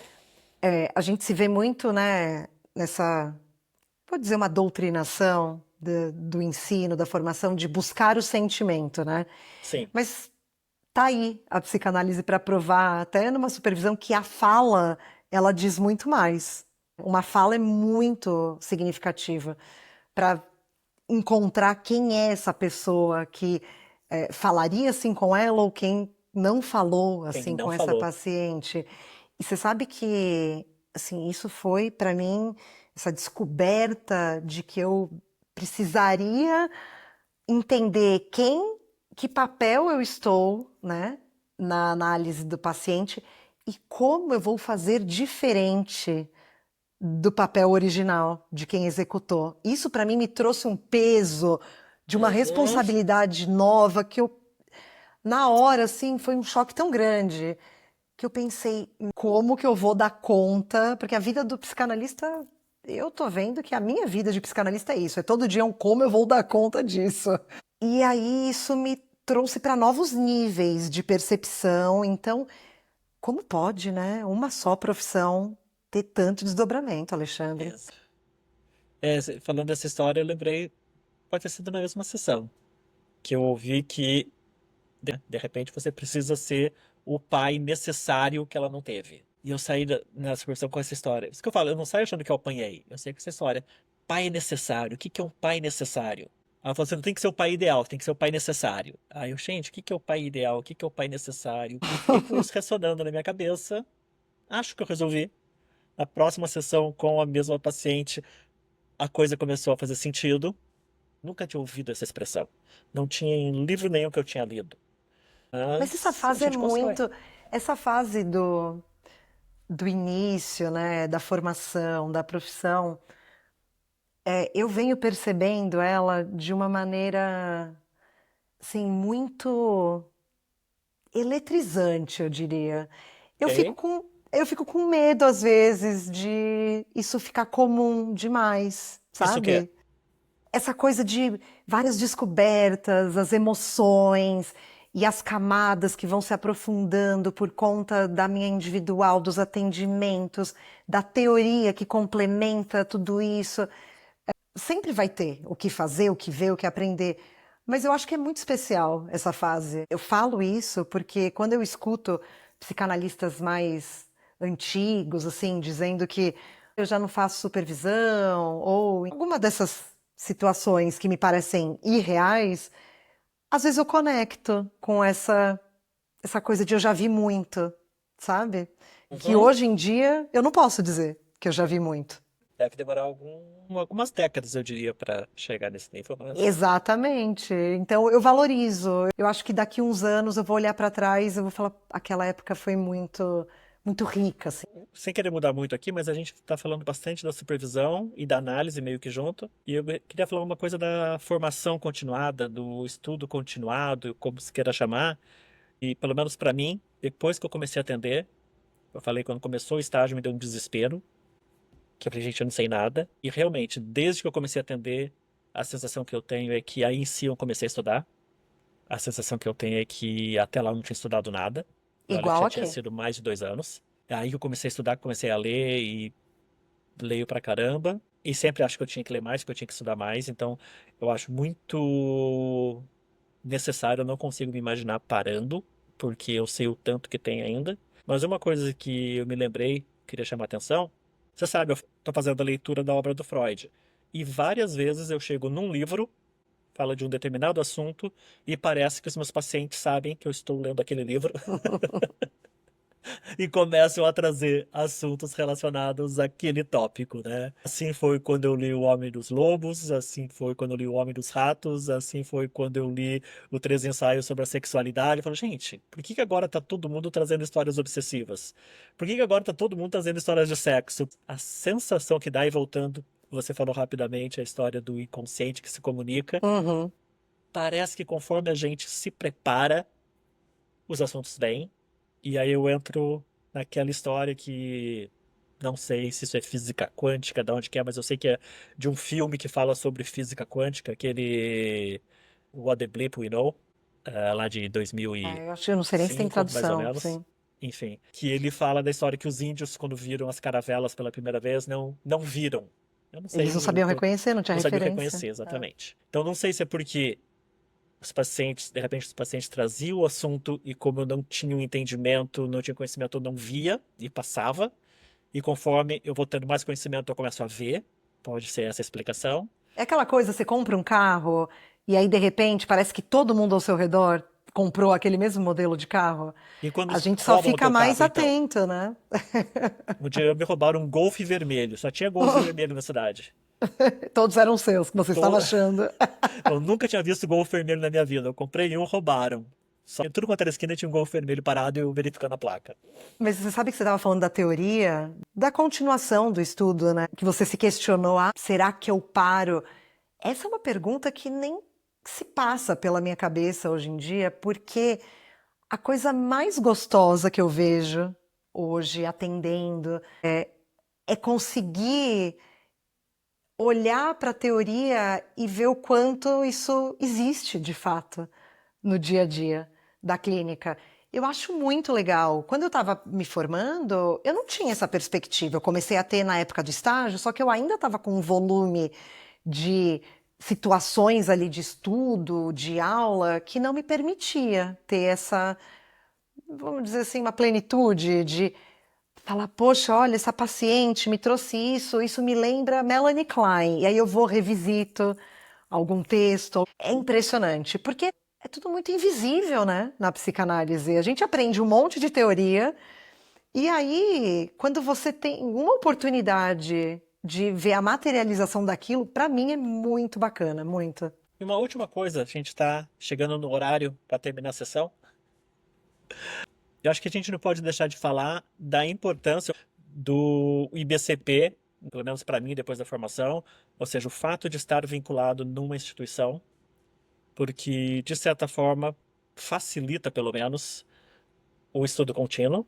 a gente se vê muito, né, nessa, vou dizer, uma doutrinação do ensino, da formação, de buscar o sentimento, né? Sim. Mas tá aí a psicanálise para provar, até numa supervisão, que a fala, ela diz muito mais. Uma fala é muito significativa para encontrar quem é essa pessoa que falaria assim com ela ou quem não falou Quem assim não com essa falou. paciente. E você sabe que, assim, isso foi para mim essa descoberta de que eu precisaria entender que papel eu estou, né, na análise do paciente e como eu vou fazer diferente do papel original de quem executou. Isso para mim me trouxe um peso de uma Uhum. responsabilidade nova que eu, na hora, assim, foi um choque tão grande que eu pensei, como que eu vou dar conta? Porque a vida do psicanalista, eu tô vendo que a minha vida de psicanalista é isso, é todo dia um como eu vou dar conta disso. E aí isso me trouxe para novos níveis de percepção. Então, como pode, né, uma só profissão ter tanto desdobramento, Alexandre? Isso. Falando dessa história, eu lembrei, pode ter sido na mesma sessão, que eu ouvi que, de repente, você precisa ser o pai necessário que ela não teve. E eu saí nessa conversa com essa história. Isso que eu falo, eu não saio achando que eu apanhei. Eu sei que essa história. Pai necessário. O que que é um pai necessário? Ela falou, você não tem que ser o pai ideal, tem que ser o pai necessário. Aí eu, gente, o que que é o pai ideal? O que que é o pai necessário? E fiquei com isso ressonando na minha cabeça. Acho que eu resolvi. Na próxima sessão com a mesma paciente, a coisa começou a fazer sentido. Nunca tinha ouvido essa expressão. Não tinha em livro nenhum que eu tinha lido. Mas essa Mas a fase é gente constrói. muito, essa fase do início, né, da formação, da profissão, eu venho percebendo ela de uma maneira, assim, muito eletrizante, eu diria. Eu fico Ok? com, eu fico com medo, às vezes, de isso ficar comum demais, Isso que é. sabe? Essa coisa de várias descobertas, as emoções e as camadas que vão se aprofundando por conta da minha individual, dos atendimentos, da teoria que complementa tudo isso. Sempre vai ter o que fazer, o que ver, o que aprender. Mas eu acho que é muito especial essa fase. Eu falo isso porque quando eu escuto psicanalistas mais antigos, assim, dizendo que eu já não faço supervisão, ou alguma dessas situações que me parecem irreais, às vezes eu conecto com essa coisa de eu já vi muito, sabe? Que Uhum. hoje em dia eu não posso dizer que eu já vi muito. Deve demorar algumas décadas, eu diria, para chegar nesse nível, mas Exatamente. Então eu valorizo. Eu acho que daqui uns anos eu vou olhar para trás e eu vou falar, aquela época foi muito rica, assim. sem querer mudar muito aqui, mas a gente está falando bastante da supervisão e da análise meio que junto. E eu queria falar uma coisa da formação continuada, do estudo continuado, como se queira chamar. E pelo menos para mim, depois que eu comecei a atender, eu falei quando começou o estágio me deu um desespero, que eu falei, gente, eu não sei nada. E realmente, desde que eu comecei a atender, a sensação que eu tenho é que aí em si eu comecei a estudar. A sensação que eu tenho é que até lá eu não tinha estudado nada. E olha que Igual já tinha aqui. sido mais de 2 anos. Aí que eu comecei a estudar, comecei a ler e leio pra caramba. E sempre acho que eu tinha que ler mais, que eu tinha que estudar mais. Então, eu acho muito necessário. Eu não consigo me imaginar parando, porque eu sei o tanto que tem ainda. Mas uma coisa que eu me lembrei, queria chamar a atenção. Você sabe, eu estou fazendo a leitura da obra do Freud. E várias vezes eu chego num livro, fala de um determinado assunto, e parece que os meus pacientes sabem que eu estou lendo aquele livro. E começam a trazer assuntos relacionados àquele tópico, né? Assim foi quando eu li O Homem dos Lobos, assim foi quando eu li O Homem dos Ratos, assim foi quando eu li o Três Ensaios sobre a Sexualidade. Eu falo, gente, por que que agora tá todo mundo trazendo histórias obsessivas? Por que que agora tá todo mundo trazendo histórias de sexo? A sensação que dá, e voltando, você falou rapidamente a história do inconsciente que se comunica, Uhum. parece que conforme a gente se prepara, os assuntos vêm. E aí eu entro naquela história que não sei se isso é física quântica, de onde que é, mas eu sei que é de um filme que fala sobre física quântica, aquele What the Bleep We Know, lá de Eu acho que eu não sei nem se tem 2005, mais ou tradução, menos. sim. Enfim, que ele fala da história que os índios, quando viram as caravelas pela primeira vez, não viram. Eu não Eles não sei, sabiam reconhecer, não tinha não sabia referência. reconhecer exatamente. Então não sei se é porque os pacientes, de repente, os pacientes traziam o assunto e como eu não tinha um entendimento, não tinha conhecimento, eu não via e passava. E conforme eu vou tendo mais conhecimento, eu começo a ver. Pode ser essa a explicação. É aquela coisa, você compra um carro e aí de repente parece que todo mundo ao seu redor comprou aquele mesmo modelo de carro. E quando A gente só roubam o fica teu mais carro, então? atento, né? Um dia me roubaram um Golfe vermelho. Só tinha Golfe vermelho na cidade. Todos eram seus, que você estava To- achando. Eu nunca tinha visto golfe vermelho na minha vida. Eu comprei um, roubaram. Só em tudo quanto era esquina tinha um golfe vermelho parado e eu verificando a placa. Mas você sabe que você estava falando da teoria, da continuação do estudo, né? Que você se questionou, será que eu paro? Essa é uma pergunta que nem se passa pela minha cabeça hoje em dia, porque a coisa mais gostosa que eu vejo hoje atendendo é conseguir olhar para a teoria e ver o quanto isso existe de fato no dia a dia da clínica. Eu acho muito legal. Quando eu estava me formando, eu não tinha essa perspectiva. Eu comecei a ter na época do estágio, só que eu ainda estava com um volume de situações ali de estudo, de aula, que não me permitia ter essa, vamos dizer assim, uma plenitude de falar, poxa, olha, essa paciente me trouxe isso me lembra Melanie Klein. E aí eu vou, revisito algum texto. É impressionante, porque é tudo muito invisível, né, na psicanálise. A gente aprende um monte de teoria, e aí, quando você tem uma oportunidade de ver a materialização daquilo, para mim é muito bacana, muito. E uma última coisa, a gente está chegando no horário para terminar a sessão. Eu acho que a gente não pode deixar de falar da importância do IBCP, pelo menos para mim, depois da formação, ou seja, o fato de estar vinculado numa instituição, porque, de certa forma, facilita, pelo menos, o estudo contínuo,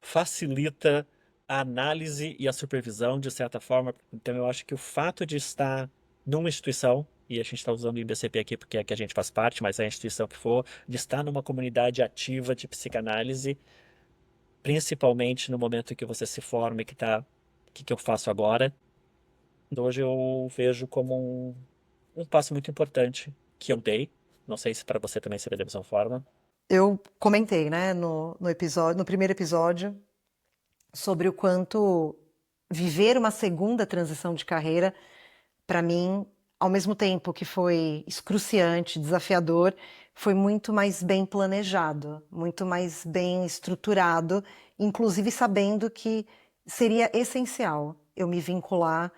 facilita a análise e a supervisão, de certa forma. Então, eu acho que o fato de estar numa instituição, e a gente está usando o IBCP aqui porque é que a gente faz parte, mas é a instituição que for, de estar numa comunidade ativa de psicanálise, principalmente no momento em que você se forma e que tá, o que que eu faço agora, hoje eu vejo como um passo muito importante que eu dei. Não sei se para você também seria da mesma forma. Eu comentei, né, no episódio, no primeiro episódio, sobre o quanto viver uma segunda transição de carreira, para mim, ao mesmo tempo que foi excruciante, desafiador, foi muito mais bem planejado, muito mais bem estruturado, inclusive sabendo que seria essencial eu me vincular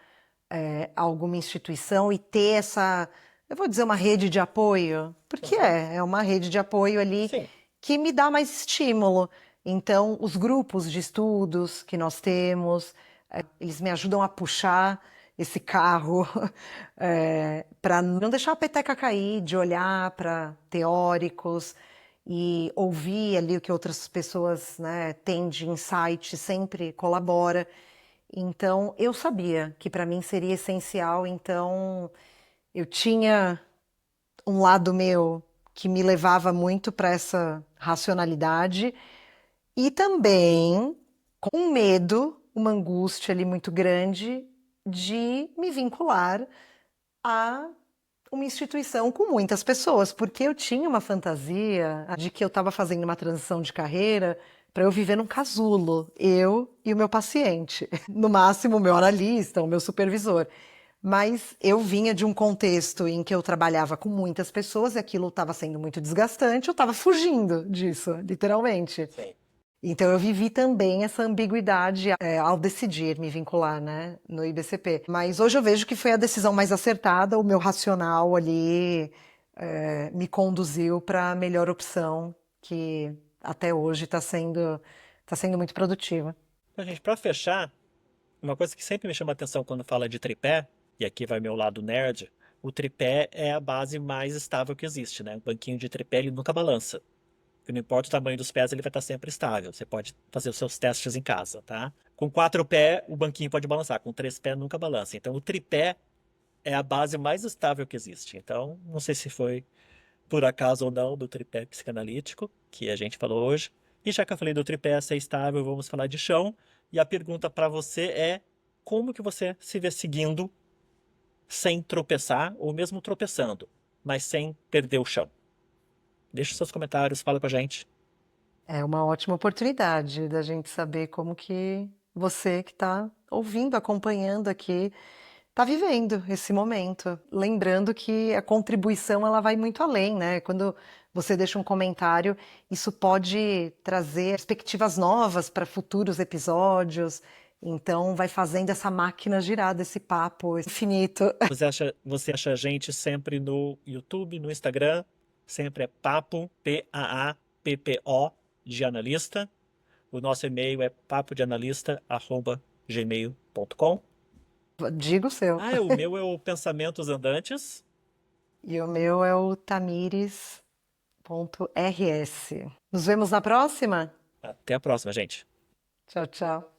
a alguma instituição e ter essa, eu vou dizer uma rede de apoio, porque Uhum. é uma rede de apoio ali Sim. que me dá mais estímulo. Então, os grupos de estudos que nós temos, eles me ajudam a puxar esse carro para não deixar a peteca cair, de olhar para teóricos e ouvir ali o que outras pessoas, né, têm de insight, sempre colabora. Então, eu sabia que para mim seria essencial, então eu tinha um lado meu que me levava muito para essa racionalidade e também com um medo, uma angústia ali muito grande de me vincular a uma instituição com muitas pessoas, porque eu tinha uma fantasia de que eu estava fazendo uma transição de carreira para eu viver num casulo, eu e o meu paciente, no máximo o meu analista, o meu supervisor. Mas eu vinha de um contexto em que eu trabalhava com muitas pessoas e aquilo estava sendo muito desgastante, eu estava fugindo disso, literalmente. Sim. Então eu vivi também essa ambiguidade ao decidir me vincular, né, no IBCP. Mas hoje eu vejo que foi a decisão mais acertada, o meu racional ali me conduziu para a melhor opção, que até hoje tá sendo muito produtiva. Então, gente, para fechar, uma coisa que sempre me chama a atenção quando fala de tripé, e aqui vai meu lado nerd, o tripé é a base mais estável que existe, né? O banquinho de tripé ele nunca balança. E não importa o tamanho dos pés, ele vai estar sempre estável. Você pode fazer os seus testes em casa, tá? Com 4 pés, o banquinho pode balançar. Com 3 pés, nunca balança. Então, o tripé é a base mais estável que existe. Então, não sei se foi por acaso ou não do tripé psicanalítico, que a gente falou hoje. E já que eu falei do tripé ser estável, vamos falar de chão. E a pergunta para você é: como que você se vê seguindo sem tropeçar, ou mesmo tropeçando, mas sem perder o chão? Deixa os seus comentários, fala com a gente. É uma ótima oportunidade da gente saber como que você que está ouvindo, acompanhando aqui, está vivendo esse momento. Lembrando que a contribuição ela vai muito além, né? Quando você deixa um comentário, isso pode trazer perspectivas novas para futuros episódios. Então vai fazendo essa máquina girar desse papo infinito. Você acha a gente sempre no YouTube, no Instagram, sempre é Papo, Paappo, de analista. O nosso e-mail é papodeanalista@gmail.com. Diga o seu. Ah, o meu é o Pensamentos Andantes. E o meu é o tamires.rs. Nos vemos na próxima? Até a próxima, gente. Tchau, tchau.